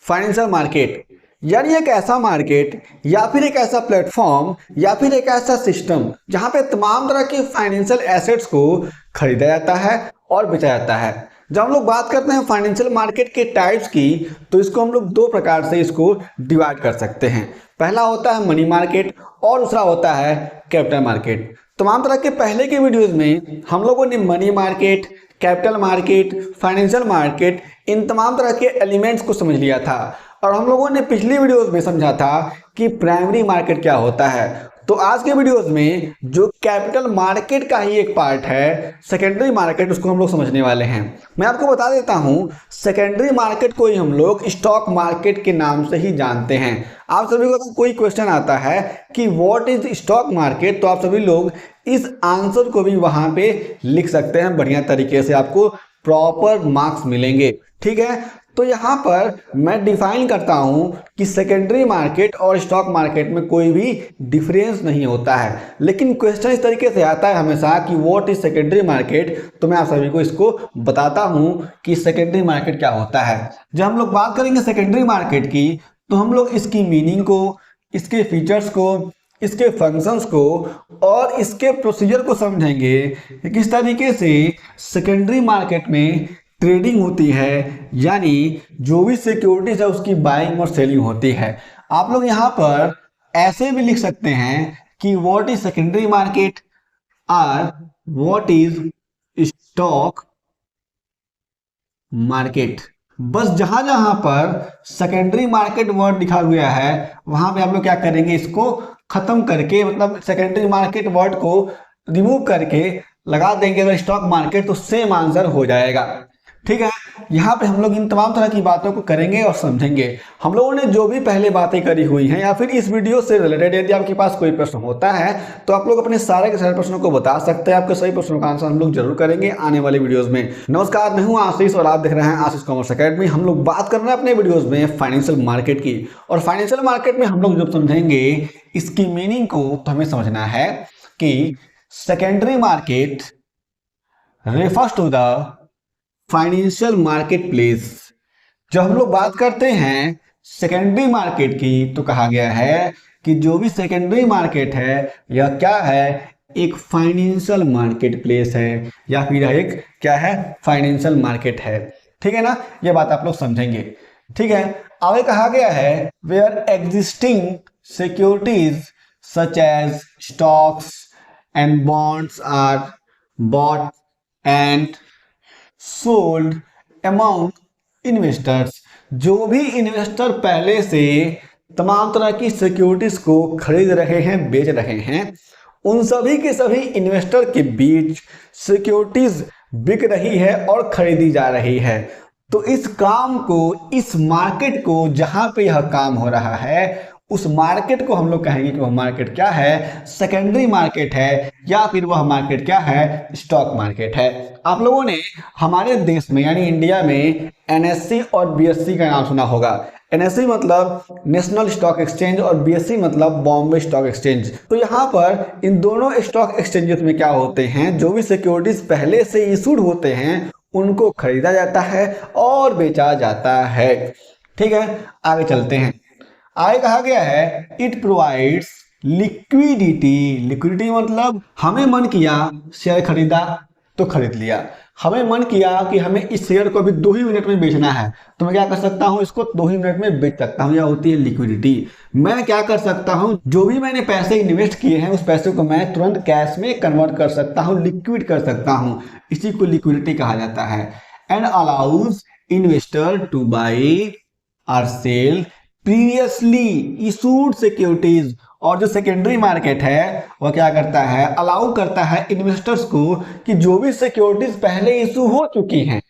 Financial market यानी एक ऐसा मार्केट या फिर एक ऐसा प्लेटफॉर्म या फिर एक ऐसा सिस्टम जहां पे तमाम तरह के फाइनेंशियल एसेट्स को खरीदा जाता है और बेचा जाता है। जब हम लोग बात करते हैं फाइनेंशियल मार्केट के टाइप्स की, तो इसको हम लोग दो प्रकार से इसको डिवाइड कर सकते हैं। पहला होता है मनी मार्केट और दूसरा होता है कैपिटल मार्केट। तमाम तरह के पहले के वीडियोस में हम लोगों ने money market, capital market, financial market, इन तमाम तरह के एलिमेंट्स को समझ लिया था और हम लोगों ने पिछली वीडियोस में समझा था कि प्राइमरी मार्केट क्या होता है। तो आज के वीडियोस में जो कैपिटल मार्केट का ही एक पार्ट है सेकेंडरी मार्केट, उसको हम लोग समझने वाले हैं। मैं आपको बता देता हूं, सेकेंडरी मार्केट को ही हम लोग स्टॉक मार्केट के नाम से ही जानते हैं। आप सभी को अगर कोई क्वेश्चन आता है कि व्हाट इज स्टॉक मार्केट, तो आप सभी लोग इस आंसर को भी वहां पे लिख सकते हैं। बढ़िया तरीके से आपको प्रॉपर मार्क्स मिलेंगे, ठीक है। तो यहाँ पर मैं डिफाइन करता हूं कि सेकेंडरी मार्केट और स्टॉक मार्केट में कोई भी डिफरेंस नहीं होता है, लेकिन क्वेश्चन इस तरीके से आता है हमेशा कि व्हाट इज सेकेंडरी मार्केट। तो मैं आप सभी को इसको बताता हूं कि सेकेंडरी मार्केट क्या होता है। जब हम लोग बात करेंगे सेकेंडरी मार्केट की, तो हम लोग इसकी मीनिंग को, इसके फीचर्स को, इसके फंक्शंस को और इसके प्रोसीजर को समझेंगे कि किस तरीके से सेकेंडरी मार्केट में ट्रेडिंग होती है, यानी जो भी सिक्योरिटीज है उसकी बाइंग और सेलिंग होती है। आप लोग यहाँ पर ऐसे भी लिख सकते हैं कि व्हाट इज सेकेंडरी मार्केट और व्हाट इज स्टॉक मार्केट। बस जहां जहां पर सेकेंडरी मार्केट वर्ड लिखा हुआ है वहां पे आप लोग क्या करेंगे, इसको खत्म करके, मतलब सेकेंडरी मार्केट वर्ड को रिमूव करके लगा देंगे अगर स्टॉक मार्केट, तो सेम आंसर हो जाएगा, ठीक है। यहाँ पे हम लोग इन तमाम तरह की बातों को करेंगे और समझेंगे। हम लोगों ने जो भी पहले बातें करी हुई हैं या फिर इस वीडियो से रिलेटेड यदि आपके पास कोई प्रश्न होता है तो आप लोग अपने सारे के सारे प्रश्नों को बता सकते हैं। आपके सभी प्रश्नों का आंसर हम लोग जरूर करेंगे आने वाले वीडियोज में। नमस्कार, मैं हूं आशीष और आप देख रहे हैं आशीष कॉमर्स एकेडमी। हम लोग बात कर रहे हैं अपने वीडियोज में फाइनेंशियल मार्केट की, और फाइनेंशियल मार्केट में हम लोग जब समझेंगे इसकी मीनिंग को, तो हमें समझना है कि secondary market refers to the financial market place. जब हम लोग बात करते हैं सेकेंडरी मार्केट की, तो कहा गया है कि जो भी सेकेंडरी मार्केट है यह क्या है, एक फाइनेंशियल मार्केट प्लेस है, या फिर एक क्या है, फाइनेंशियल मार्केट है, ठीक है ना। यह बात आप लोग समझेंगे, ठीक है। आगे कहा गया है where existing securities such as stocks and bonds are bought and sold amount investors. जो भी इन्वेस्टर पहले से तमाम तरह की सिक्योरिटीज को खरीद रहे हैं, बेच रहे हैं, उन सभी के सभी इन्वेस्टर के बीच सिक्योरिटीज बिक रही है और खरीदी जा रही है। तो इस काम को, इस मार्केट को, जहां पे यह काम हो रहा है उस मार्केट को हम लोग कहेंगे कि वह मार्केट क्या है, सेकेंडरी मार्केट है, या फिर वह मार्केट क्या है, स्टॉक मार्केट है। आप लोगों ने हमारे देश में यानी इंडिया में एनएससी और बीएससी का नाम सुना होगा। एनएससी मतलब नेशनल स्टॉक एक्सचेंज और बीएससी मतलब बॉम्बे स्टॉक एक्सचेंज। तो यहाँ पर इन दोनों स्टॉक एक्सचेंजेस में क्या होते हैं, जो भी सिक्योरिटीज पहले से इशूड होते हैं उनको खरीदा जाता है और बेचा जाता है, ठीक है। आगे चलते हैं। आगे कहा गया है इट प्रोवाइड्स लिक्विडिटी। लिक्विडिटी मतलब हमें मन किया शेयर खरीदा तो खरीद लिया, हमें मन किया कि हमें इस शेयर को अभी 2 ही मिनट में बेचना है तो मैं क्या कर सकता हूं, इसको 2 ही मिनट में बेच सकता हूं, यह होती है लिक्विडिटी। मैं क्या कर सकता हूं, जो भी मैंने पैसे इन्वेस्ट किए हैं उस पैसे को मैं तुरंत कैश में कन्वर्ट कर सकता हूं, लिक्विड कर सकता हूं, इसी को लिक्विडिटी कहा जाता है। And allows investor two by और सेल प्रीवियसली इशूड सिक्योरिटीज। और जो सेकेंडरी मार्केट है वह क्या करता है, अलाउ करता है इन्वेस्टर्स को कि जो भी सिक्योरिटीज पहले इशू हो चुकी हैं,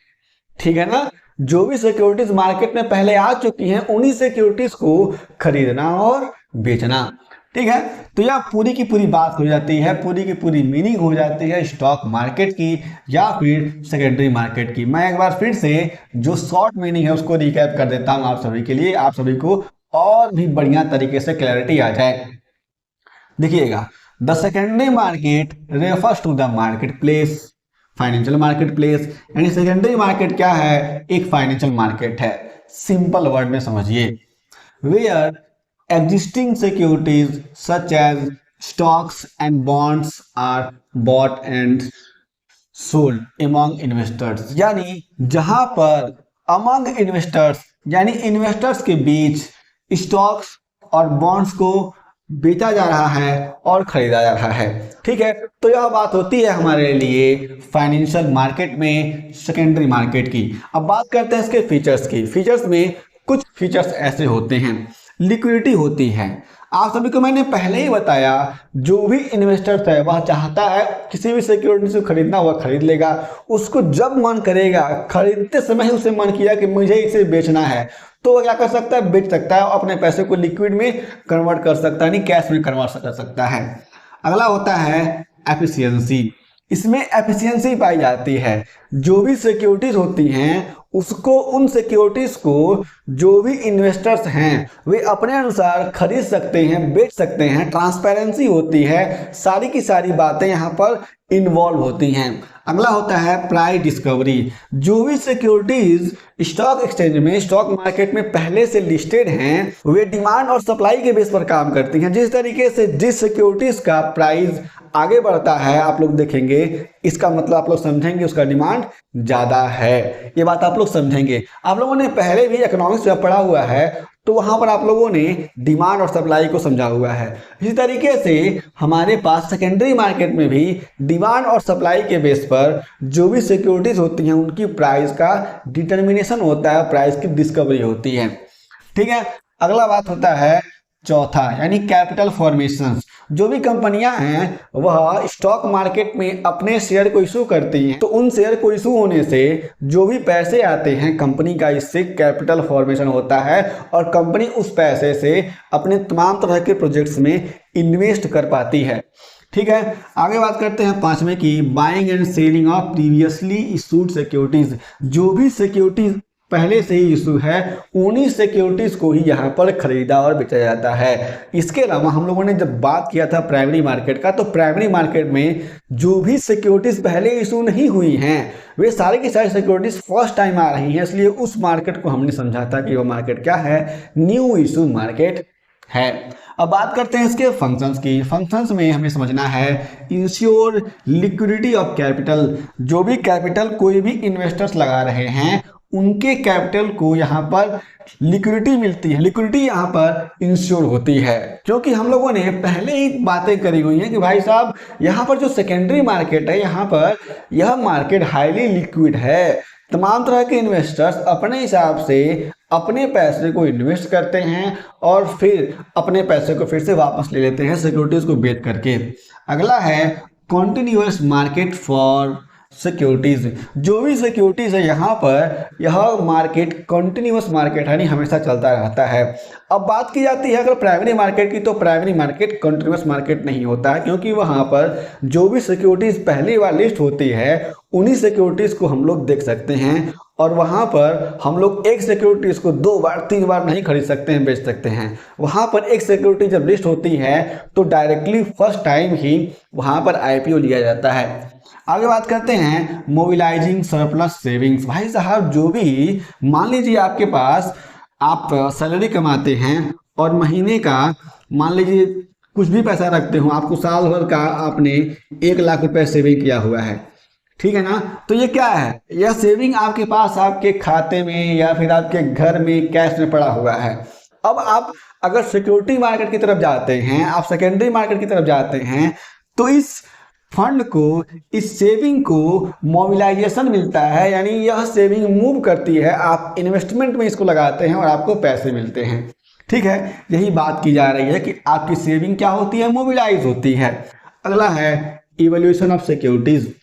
ठीक है ना, जो भी सिक्योरिटीज मार्केट में पहले आ चुकी हैं उन्हीं सिक्योरिटीज को खरीदना और बेचना, ठीक है। तो यह पूरी की पूरी बात हो जाती है, पूरी की पूरी मीनिंग हो जाती है स्टॉक मार्केट की या फिर सेकेंडरी मार्केट की। मैं एक बार फिर से जो शॉर्ट मीनिंग है उसको रिकैप कर देता हूं आप सभी के लिए, आप सभी को और भी बढ़िया तरीके से क्लैरिटी आ जाए। देखिएगा, the secondary market refers to the market place financial market place. यानी सेकेंडरी मार्केट क्या है, एक फाइनेंशियल मार्केट है। सिंपल वर्ड में समझिए, where existing securities such as stocks and bonds are bought and sold among investors, यानी जहां पर among investors यानी इन्वेस्टर्स के बीच स्टॉक्स और बॉन्ड्स को बेचा जा रहा है और खरीदा जा रहा है। ठीक है, तो यह बात होती है हमारे लिए फाइनेंशियल मार्केट में सेकेंडरी मार्केट की। अब बात करते हैं इसके फीचर्स की। फीचर्स में कुछ फीचर्स ऐसे होते हैं, लिक्विडिटी होती है। आप सभी को मैंने पहले ही बताया, जो भी इन्वेस्टर है वह चाहता है किसी भी सिक्योरिटी से खरीदना हुआ खरीद लेगा, उसको जब मन करेगा, खरीदते समय ही उसे मन किया कि मुझे इसे बेचना है, तो वह क्या कर सकता है, बेच सकता है और अपने पैसे को लिक्विड में कन्वर्ट कर सकता है, नहीं कैश में कन्वर्ट कर सकता है। अगला होता है एफिशिएंसी। इसमें एफिशिएंसी पाई जाती है। जो भी सिक्योरिटीज होती हैं उसको, उन सिक्योरिटीज को जो भी इन्वेस्टर्स हैं वे अपने अनुसार खरीद सकते हैं, बेच सकते हैं। ट्रांसपेरेंसी होती है, सारी की सारी बातें यहाँ पर इन्वॉल्व होती हैं। अगला होता है प्राइस डिस्कवरी। जो भी सिक्योरिटीज स्टॉक एक्सचेंज में, स्टॉक मार्केट में पहले से लिस्टेड हैं, वे डिमांड और सप्लाई के बेस पर काम करती हैं। जिस तरीके से जिस सिक्योरिटीज का प्राइस आगे बढ़ता है, आप लोग देखेंगे, इसका मतलब आप लोग समझेंगे उसका डिमांड ज्यादा है। ये बात आप लोग समझेंगे। आप लोगों ने पहले भी इकोनॉमिक्स में पढ़ा हुआ है, तो वहां पर आप लोगों ने डिमांड और सप्लाई को समझा हुआ है। इसी तरीके से हमारे पास सेकेंडरी मार्केट में भी डिमांड और सप्लाई के बेस पर जो भी सिक्योरिटीज होती हैं उनकी प्राइस का डिटर्मिनेशन होता है, प्राइस की डिस्कवरी होती है। ठीक है, अगला बात होता है चौथा, यानी कैपिटल फॉर्मेशन। जो भी कंपनियां हैं वह स्टॉक मार्केट में अपने शेयर को इशू करती हैं, तो उन शेयर को इशू होने से जो भी पैसे आते हैं कंपनी का, इससे कैपिटल फॉर्मेशन होता है और कंपनी उस पैसे से अपने तमाम तरह के प्रोजेक्ट्स में इन्वेस्ट कर पाती है। ठीक है, आगे बात करते हैं पांचवें की, buying and selling of previously issued securities. जो भी सिक्योरिटीज पहले से ही इशू है उन्हीं सिक्योरिटीज को ही यहाँ पर खरीदा और बेचा जाता है। इसके अलावा हम लोगों ने जब बात किया था प्राइमरी मार्केट का, तो प्राइमरी मार्केट में जो भी सिक्योरिटीज पहले इशू नहीं हुई हैं वे सारे की सारी सिक्योरिटीज फर्स्ट टाइम आ रही हैं, इसलिए उस मार्केट को हमने समझा था कि वह मार्केट क्या है, न्यू इशू मार्केट है। अब बात करते हैं इसके फंक्शंस की। फंक्शंस में हमें समझना है इंश्योर लिक्विडिटी ऑफ कैपिटल। जो भी कैपिटल कोई भी इन्वेस्टर्स लगा रहे हैं उनके कैपिटल को यहाँ पर लिक्विडिटी मिलती है, लिक्विडिटी यहाँ पर इंश्योर होती है। क्योंकि हम लोगों ने पहले ही बातें करी हुई हैं कि भाई साहब यहाँ पर जो सेकेंडरी मार्केट है, यहाँ पर यह मार्केट हाईली लिक्विड है। तमाम तरह के इन्वेस्टर्स अपने हिसाब से अपने पैसे को इन्वेस्ट करते हैं और फिर अपने पैसे को फिर से वापस ले लेते हैं सिक्योरिटीज को बेच करके। अगला है कॉन्टिन्यूअस मार्केट फॉर सिक्योरिटीज। जो भी सिक्योरिटीज है यहाँ पर, यह मार्केट कंटिन्यूअस मार्केट है, नहीं हमेशा चलता रहता है। अब बात की जाती है अगर प्राइमरी मार्केट की, तो प्राइमरी मार्केट कंटिन्यूअस मार्केट नहीं होता है, क्योंकि वहाँ पर जो भी सिक्योरिटीज पहली बार लिस्ट होती है उन्हीं सिक्योरिटीज को हम लोग देख सकते हैं और वहाँ पर हम लोग एक सिक्योरिटीज को 2 बार 3 बार नहीं खरीद सकते हैं, बेच सकते हैं। वहाँ पर एक सिक्योरिटी जब लिस्ट होती है तो डायरेक्टली फर्स्ट टाइम ही वहाँ पर IPO लिया जाता है। आगे बात करते हैं मोबिलाइजिंग सरप्लस सेविंग्स। भाई साहब, जो भी मान लीजिए आपके पास आप सैलरी कमाते हैं और महीने का मान लीजिए कुछ भी पैसा रखते हो, आपको साल भर का आपने 1 लाख रुपए सेविंग किया हुआ है, ठीक है ना। तो ये क्या है, यह सेविंग आपके पास आपके खाते में या फिर आपके घर में कैश में पड़ा हुआ है। अब आप अगर सिक्योरिटी मार्केट की तरफ जाते हैं, आप सेकेंडरी मार्केट की तरफ जाते हैं, तो इस फंड को, इस सेविंग को मोबिलाइजेशन मिलता है, यानी यह सेविंग मूव करती है, आप इन्वेस्टमेंट में इसको लगाते हैं और आपको पैसे मिलते हैं। ठीक है, यही बात की जा रही है कि आपकी सेविंग क्या होती है, मोबिलाइज होती है। अगला है इवैल्यूएशन ऑफ सिक्योरिटीज।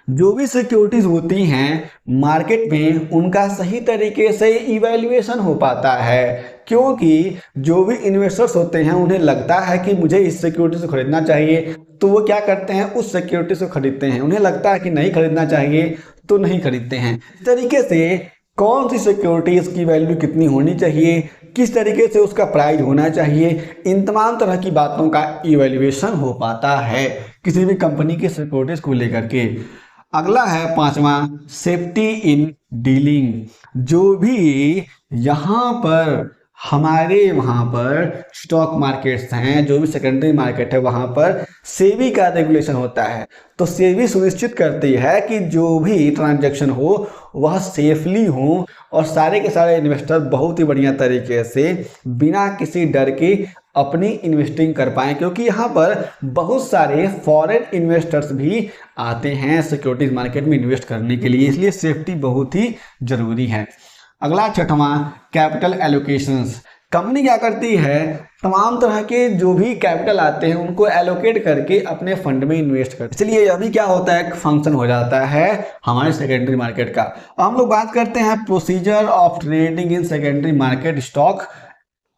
जो भी सिक्योरिटीज होती हैं मार्केट में उनका सही तरीके से इवैल्यूएशन हो पाता है, क्योंकि जो भी इन्वेस्टर्स होते हैं उन्हें लगता है कि मुझे इस सिक्योरिटी से खरीदना चाहिए, तो वो क्या करते हैं, उस सिक्योरिटी से खरीदते हैं। उन्हें लगता है कि नहीं खरीदना चाहिए तो नहीं खरीदते हैं। इस तरीके से कौन सी सिक्योरिटीज की वैल्यू कितनी होनी चाहिए, किस तरीके से उसका प्राइस होना चाहिए, इन तमाम तरह की बातों का इवैल्यूएशन हो पाता है किसी भी कंपनी के सिक्योरिटीज को लेकर के। अगला है पांचवा, सेफ्टी इन डीलिंग। जो भी यहाँ पर हमारे वहाँ पर स्टॉक मार्केट्स हैं, जो भी सेकेंडरी मार्केट है, वहाँ पर सेबी का रेगुलेशन होता है। तो सेबी सुनिश्चित करती है कि जो भी ट्रांजैक्शन हो वह सेफली हो और सारे के सारे इन्वेस्टर बहुत ही बढ़िया तरीके से बिना किसी डर के अपनी इन्वेस्टिंग कर पाएँ, क्योंकि यहाँ पर बहुत सारे फॉरेन इन्वेस्टर्स भी आते हैं सिक्योरिटीज मार्केट में इन्वेस्ट करने के लिए, इसलिए सेफ्टी बहुत ही जरूरी है। अगला छठवां, कैपिटल एलोकेशंस। कंपनी क्या करती है, तमाम तरह के जो भी कैपिटल आते हैं उनको एलोकेट करके अपने फंड में इन्वेस्ट करते हैं। इसलिए अभी क्या होता है, एक फंक्शन हो जाता है हमारे सेकेंडरी मार्केट का। हम लोग बात करते हैं procedure of trading in secondary market stock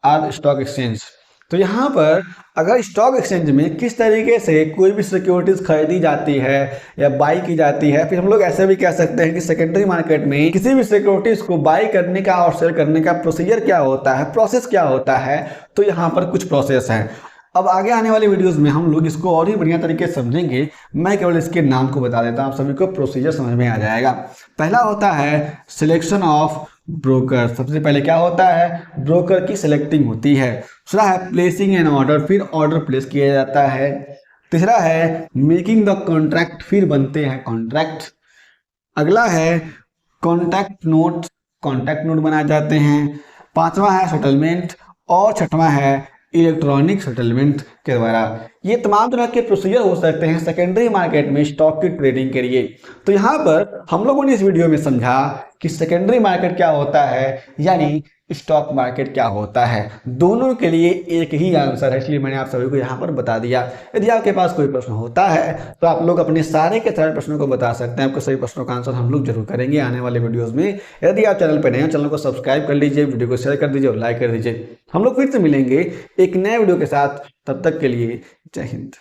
और स्टॉक एक्सचेंज। तो यहाँ पर अगर स्टॉक एक्सचेंज में किस तरीके से कोई भी सिक्योरिटीज खरीदी जाती है या बाई की जाती है, फिर हम लोग ऐसे भी कह सकते हैं कि सेकेंडरी मार्केट में किसी भी सिक्योरिटीज को बाई करने का और सेल करने का प्रोसीजर क्या होता है, प्रोसेस क्या होता है। तो यहाँ पर कुछ प्रोसेस है। अब आगे आने वाली वीडियोस में हम लोग इसको और भी बढ़िया तरीके से समझेंगे। मैं केवल इसके नाम को बता देता हूँ, आप सभी को प्रोसीजर समझ में आ जाएगा। पहला होता है सिलेक्शन ऑफ ब्रोकर। सबसे पहले क्या होता है, ब्रोकर की सिलेक्टिंग होती है। दूसरा है प्लेसिंग एन ऑर्डर, फिर ऑर्डर प्लेस किया जाता है। तीसरा है मेकिंग द कॉन्ट्रैक्ट, फिर बनते हैं कॉन्ट्रैक्ट। अगला है कॉन्ट्रैक्ट नोट, कॉन्ट्रैक्ट नोट बनाए जाते हैं। पांचवा है सेटलमेंट और छठवां है इलेक्ट्रॉनिक सेटलमेंट के द्वारा। ये तमाम तरह के प्रोसीजर हो सकते हैं सेकेंडरी मार्केट में स्टॉक की ट्रेडिंग के लिए। तो यहाँ पर हम लोगों ने इस वीडियो में समझा कि सेकेंडरी मार्केट क्या होता है, यानी स्टॉक मार्केट क्या होता है। दोनों के लिए एक ही आंसर है, इसलिए मैंने आप सभी को यहाँ पर बता दिया। यदि आपके पास कोई प्रश्न होता है तो आप लोग अपने सारे के सारे प्रश्नों को बता सकते हैं। आपको सभी प्रश्नों का आंसर हम लोग जरूर करेंगे आने वाले वीडियोस में। यदि आप चैनल पर नए हैं, चैनल को सब्सक्राइब कर लीजिए, वीडियो को शेयर कर दीजिए और लाइक कर दीजिए। हम लोग फिर से मिलेंगे एक नए वीडियो के साथ, तब तक के लिए जय हिंद।